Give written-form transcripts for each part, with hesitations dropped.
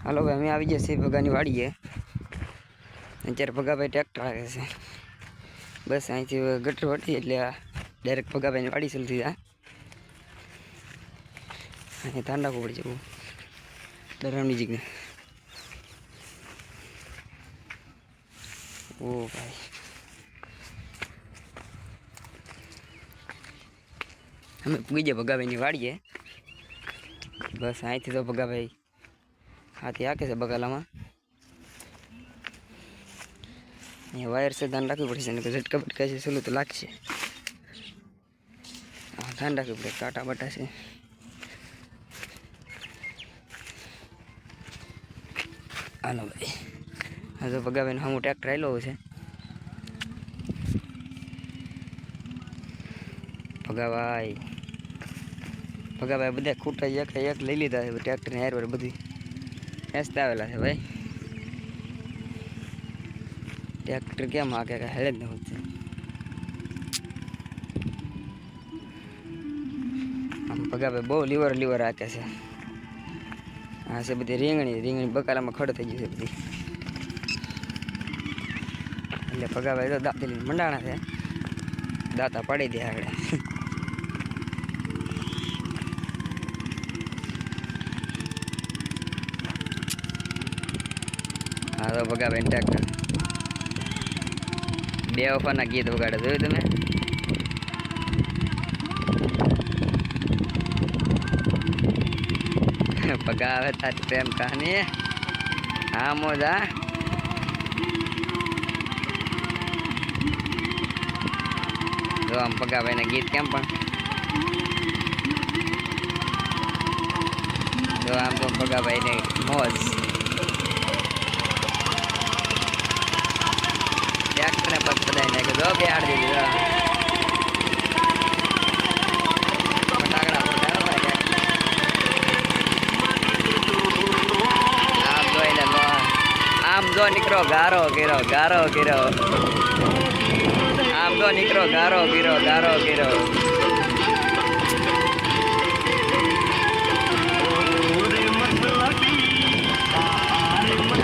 હાલો ભાઈ, અમે આવી ગયા છીએ ભગાની વાડીએ. અત્યારે ભગાભાઈ ટ્રેક્ટર આવે છે. બસ અહીંથી ગટર વટી એટલે ડાયરેક્ટ ભગાભાઈની વાડી ચાલુ થઈ જાય. અહીં તાંડા પડી જવું ડરામની જગ્યાએ. ઓ ભાઈ, અમે પૂગી ગયા ભગાભાઈની વાડીએ. બસ અહીંથી તો ભગાભાઈ હાથી આકે છે બગાલામાં. અહીંયા વાયર છે, ધ્યાન રાખવી પડશે ને ઝટકા બટકા છે સલું તો લાગશે. હા, ધ્યાન રાખવી પડે, કાંટા બાટા છે. હાલો ભાઈ, હા તો ભગાભાઈને સામું ટ્રેક્ટર આવેલો છે. ભગાભાઈ બધા ખૂટા એક લઈ લીધા છે ટ્રેક્ટરની હારવાર બધી હેસતા આવેલા છે ભાઈ. ટ્રેક્ટર કેમ હાકે કાંઈ હેલે જ ન હોતું. આમ ભગાભાઈ બહુ લીવર હાકે છે. હા છે બધી રીંગણી બકાલામાં ખડ થઈ ગઈ છે બધી. એટલે ભગાભાઈ તો દાંતેલી મંડાણા છે, દાંતા પાડી દે આગળ. હા તો ભગાભાઈ ટ્રેક્ટર બે વફાના ગીત વગાડે, જોયું તમે? ભગાવે તારી પ્રેમ કહાની હા મોજા. જો આમ ભગાભાઈના ગીત કેમ પણ જો આમ તો ભગાભાઈને મોજ. ટ્રેક્ટરને પગ બધાઈ નાખે, જો બે હાડ દીધી. આમ જો નીકળો ગારો ગીરો આમ જો નીકળો ગારો ગીરો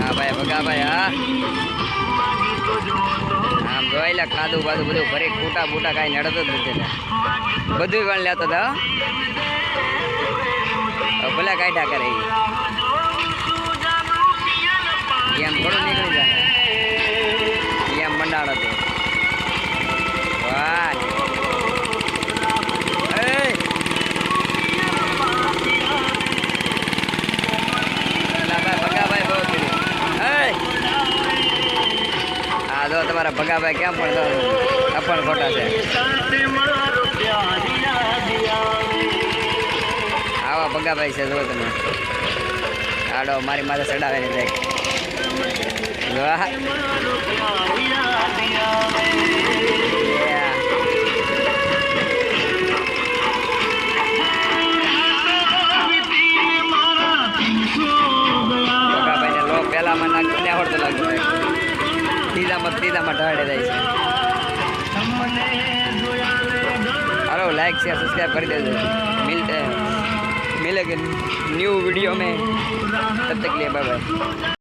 હા ભાઈ ભગાભાઈ. હા આમ જોયેલા ખાધું બાધું બધું ભરી ફૂટા બૂટા કાંઈ નડતો જ નથી. બધું પણ લેતો હતા, ભલે કાઢ્યા કરે એમ થોડું નીકળી જાય. એમ મંડાણો હતો. વાહ ભગાભાઈ બહુ હા જો તમારા ભગાભાઈ કેમ પણ અપણ ખોટા છે. આવા ભગાભાઈ છે જો તમે. આડો મારી માથે ચડાવે ને જાય. વાહ ભગાભાઈને લો પહેલામાં નાખીને આવડતો લાગતો, ત્રીજામાં ઢાળે જાય છે. हेलो लाइक शेयर सब्सक्राइब कर देते. मिलेंगे न्यू वीडियो में, तब तक के लिए बाय बाय.